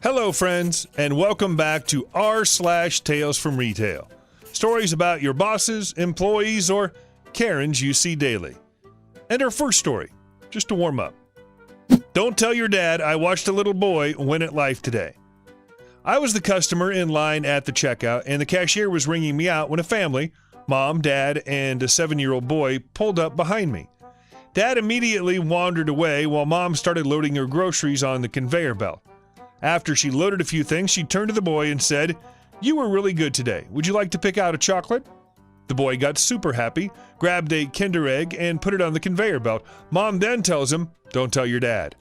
Hello, friends, and welcome back to r/Tales from Retail. Stories about your bosses, employees, or Karens you see daily. And our first story, just to warm up. Don't tell your dad I watched a little boy win at life today. I was the customer in line at the checkout, and the cashier was ringing me out when a family, mom, dad, and a 7-year-old boy, pulled up behind me. Dad immediately wandered away while Mom started loading her groceries on the conveyor belt. After she loaded a few things, she turned to the boy and said, "You were really good today. Would you like to pick out a chocolate?" The boy got super happy, grabbed a Kinder Egg, and put it on the conveyor belt. Mom then tells him, "Don't tell your dad."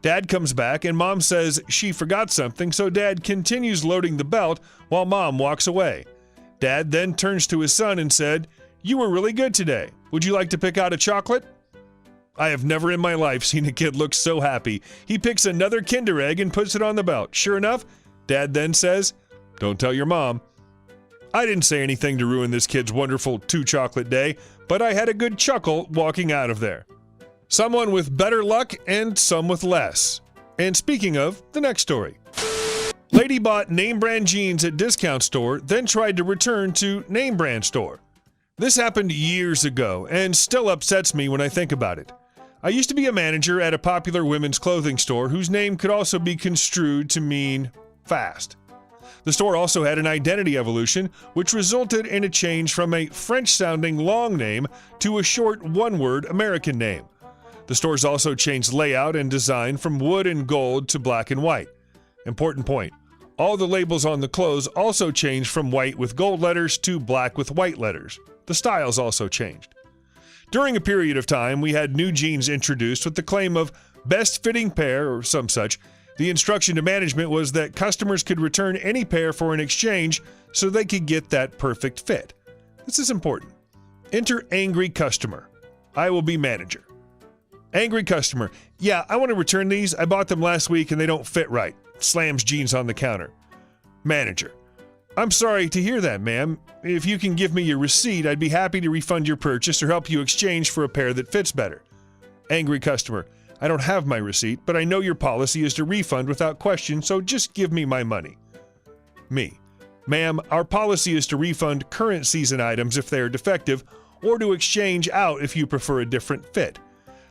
Dad comes back, and Mom says she forgot something, so Dad continues loading the belt while Mom walks away. Dad then turns to his son and said, "You were really good today. Would you like to pick out a chocolate?" I have never in my life seen a kid look so happy. He picks another Kinder Egg and puts it on the belt. Sure enough, Dad then says, "Don't tell your mom." I didn't say anything to ruin this kid's wonderful 2-chocolate day, but I had a good chuckle walking out of there. Someone with better luck and some with less. And speaking of, the next story. Lady bought name brand jeans at discount store, then tried to return to name brand store. This happened years ago and still upsets me when I think about it. I used to be a manager at a popular women's clothing store whose name could also be construed to mean fast. The store also had an identity evolution, which resulted in a change from a French-sounding long name to a short one-word American name. The stores also changed layout and design from wood and gold to black and white. Important point. All the labels on the clothes also changed from white with gold letters to black with white letters. The styles also changed. During a period of time, we had new jeans introduced with the claim of best fitting pair or some such. The instruction to management was that customers could return any pair for an exchange so they could get that perfect fit. This is important. Enter angry customer. I will be manager. Angry customer. "Yeah, I want to return these. I bought them last week and they don't fit right." Slams jeans on the counter. Manager. "I'm sorry to hear that, ma'am. If you can give me your receipt, I'd be happy to refund your purchase or help you exchange for a pair that fits better." Angry customer. "I don't have my receipt, but I know your policy is to refund without question, so just give me my money." Me. "Ma'am, our policy is to refund current season items if they are defective, or to exchange out if you prefer a different fit.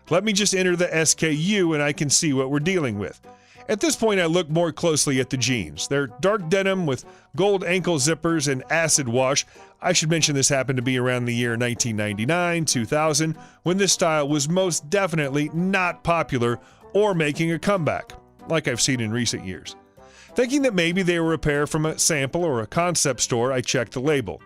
Let me just enter the SKU and I can see what we're dealing with." At this point, I look more closely at the jeans. They're dark denim with gold ankle zippers and acid wash. I should mention this happened to be around the year 1999, 2000, when this style was most definitely not popular or making a comeback, like I've seen in recent years. Thinking that maybe they were a pair from a sample or a concept store, I checked the label.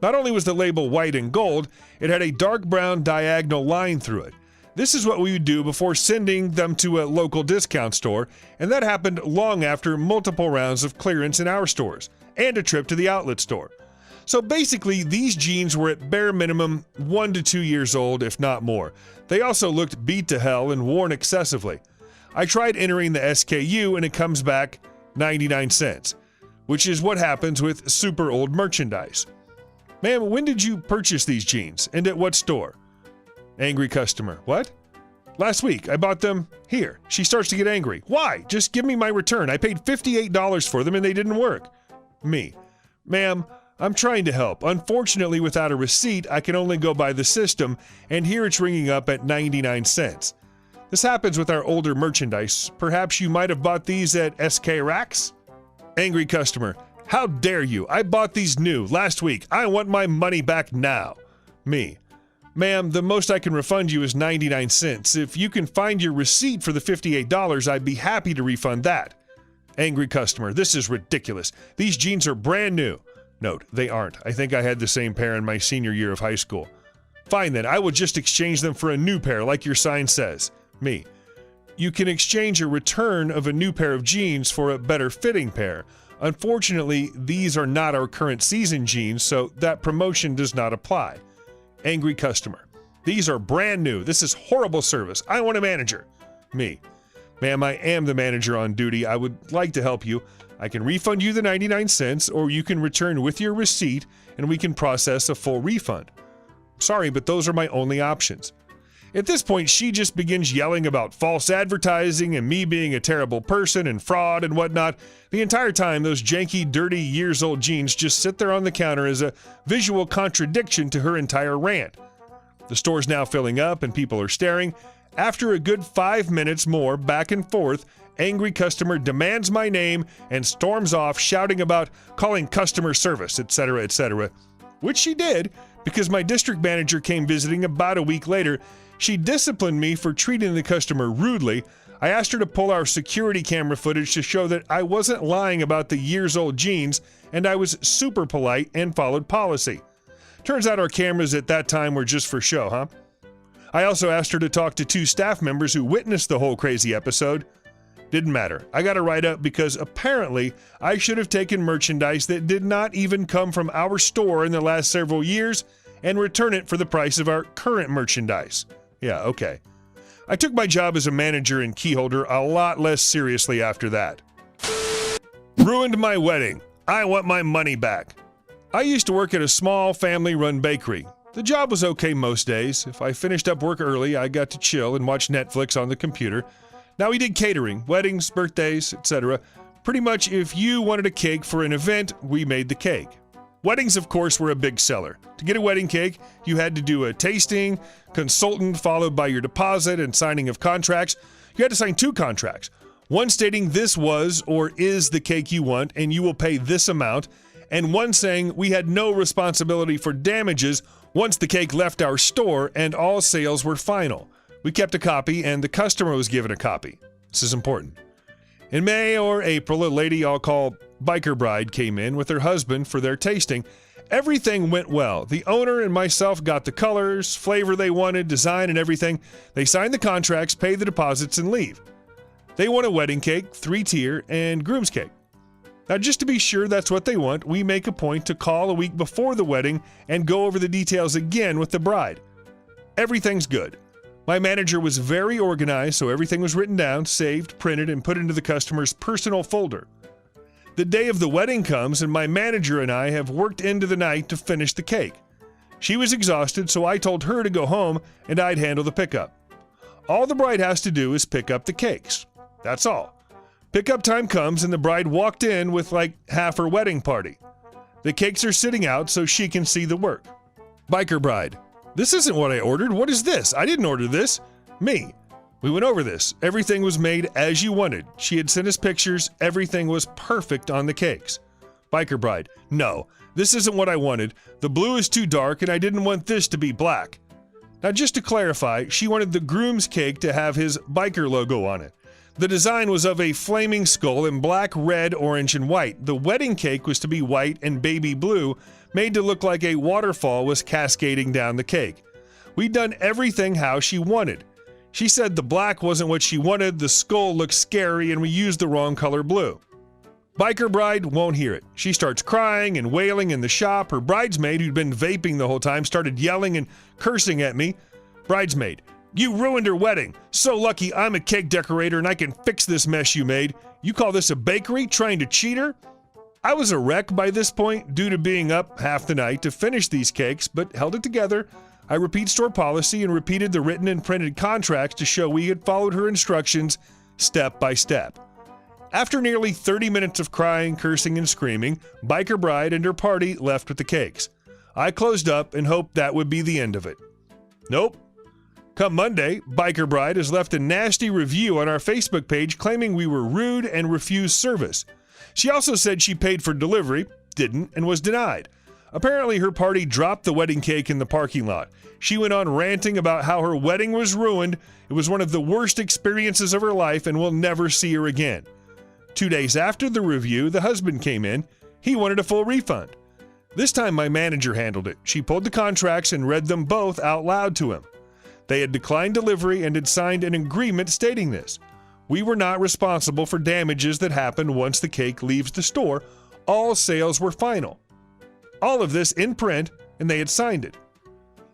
Not only was the label white and gold, it had a dark brown diagonal line through it. This is what we would do before sending them to a local discount store, and that happened long after multiple rounds of clearance in our stores, and a trip to the outlet store. So basically, these jeans were at bare minimum 1 to 2 years old, if not more. They also looked beat to hell and worn excessively. I tried entering the SKU and it comes back 99 cents, which is what happens with super old merchandise. "Ma'am, when did you purchase these jeans, and at what store?" Angry customer. "What? Last week. I bought them here." She starts to get angry. "Why? Just give me my return. I paid $58 for them and they didn't work." Me. "Ma'am, I'm trying to help. Unfortunately, without a receipt, I can only go by the system, and here it's ringing up at 99 cents. This happens with our older merchandise. Perhaps you might have bought these at SK Racks?" Angry customer. "How dare you? I bought these new last week. I want my money back now." Me. "Ma'am, the most I can refund you is 99 cents. If you can find your receipt for the $58, I'd be happy to refund that." Angry customer. "This is ridiculous. These jeans are brand new." Note, they aren't. I think I had the same pair in my senior year of high school. "Fine then, I will just exchange them for a new pair like your sign says." Me. "You can exchange a return of a new pair of jeans for a better fitting pair. Unfortunately, these are not our current season jeans, so that promotion does not apply." Angry customer. "These are brand new. This is horrible service. I want a manager." Me. "Ma'am, I am the manager on duty. I would like to help you. I can refund you the 99 cents, or you can return with your receipt and we can process a full refund." "Sorry, but those are my only options." At this point, she just begins yelling about false advertising and me being a terrible person and fraud and whatnot. The entire time, those janky, dirty, years-old jeans just sit there on the counter as a visual contradiction to her entire rant. The store's now filling up and people are staring. After a good 5 minutes more back and forth, angry customer demands my name and storms off shouting about calling customer service, etc., etc., which she did because my district manager came visiting about a week later. She disciplined me for treating the customer rudely. I asked her to pull our security camera footage to show that I wasn't lying about the years-old jeans, and I was super polite and followed policy. Turns out our cameras at that time were just for show, huh? I also asked her to talk to 2 staff members who witnessed the whole crazy episode. Didn't matter. I got a write-up because apparently I should have taken merchandise that did not even come from our store in the last several years and return it for the price of our current merchandise. Yeah, okay. I took my job as a manager and keyholder a lot less seriously after that. Ruined my wedding. I want my money back. I used to work at a small family-run bakery. The job was okay most days. If I finished up work early, I got to chill and watch Netflix on the computer. Now we did catering, weddings, birthdays, etc. Pretty much if you wanted a cake for an event, we made the cake. Weddings, of course, were a big seller. To get a wedding cake, you had to do a tasting, consultant followed by your deposit and signing of contracts. You had to sign 2 contracts. One stating this was or is the cake you want and you will pay this amount, and one saying we had no responsibility for damages once the cake left our store and all sales were final. We kept a copy and the customer was given a copy. This is important. In May or April, a lady I'll call Biker Bride came in with her husband for their tasting. Everything went well. The owner and myself got the colors, flavor they wanted, design, and everything. They signed the contracts, paid the deposits, and leave. They want a wedding cake, 3-tier, and groom's cake. Now, just to be sure that's what they want, we make a point to call a week before the wedding and go over the details again with the bride. Everything's good. My manager was very organized, so everything was written down, saved, printed, and put into the customer's personal folder. The day of the wedding comes, and my manager and I have worked into the night to finish the cake. She was exhausted, so I told her to go home, and I'd handle the pickup. All the bride has to do is pick up the cakes. That's all. Pickup time comes, and the bride walked in with like half her wedding party. The cakes are sitting out so she can see the work. Biker Bride: this isn't what I ordered. What is this? I didn't order this. Me. We went over this. Everything was made as you wanted. She had sent us pictures. Everything was perfect on the cakes. Biker Bride: no, this isn't what I wanted. The blue is too dark and I didn't want this to be black. Now, just to clarify, she wanted the groom's cake to have his biker logo on it. The design was of a flaming skull in black, red, orange, and white. The wedding cake was to be white and baby blue, made to look like a waterfall was cascading down the cake. We'd done everything how she wanted. She said the black wasn't what she wanted, the skull looked scary, and we used the wrong color blue. Biker Bride won't hear it. She starts crying and wailing in the shop. Her bridesmaid, who'd been vaping the whole time, started yelling and cursing at me. Bridesmaid: you ruined her wedding. So lucky I'm a cake decorator and I can fix this mess you made. You call this a bakery, trying to cheat her? I was a wreck by this point due to being up half the night to finish these cakes, but held it together. I repeat store policy and repeated the written and printed contracts to show we had followed her instructions step by step. After nearly 30 minutes of crying, cursing, and screaming, Biker Bride and her party left with the cakes. I closed up and hoped that would be the end of it. Nope. Come Monday, Biker Bride has left a nasty review on our Facebook page claiming we were rude and refused service. She also said she paid for delivery, didn't, and was denied. Apparently her party dropped the wedding cake in the parking lot. She went on ranting about how her wedding was ruined, it was one of the worst experiences of her life, and we'll never see her again. 2 days after the review, the husband came in. He wanted a full refund. This time my manager handled it. She pulled the contracts and read them both out loud to him. They had declined delivery and had signed an agreement stating this. We were not responsible for damages that happen once the cake leaves the store. All sales were final. All of this in print, and they had signed it.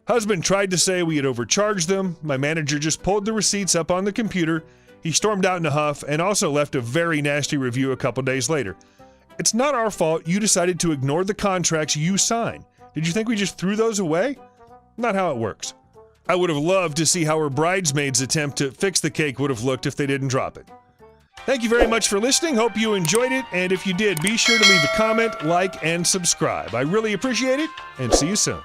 Husband tried to say we had overcharged them. My manager just pulled the receipts up on the computer. He stormed out in a huff and also left a very nasty review a couple days later. It's not our fault you decided to ignore the contracts you signed. Did you think we just threw those away? Not how it works. I would have loved to see how her bridesmaid's attempt to fix the cake would have looked if they didn't drop it. Thank you very much for listening. Hope you enjoyed it. And if you did, be sure to leave a comment, like, and subscribe. I really appreciate it, and see you soon.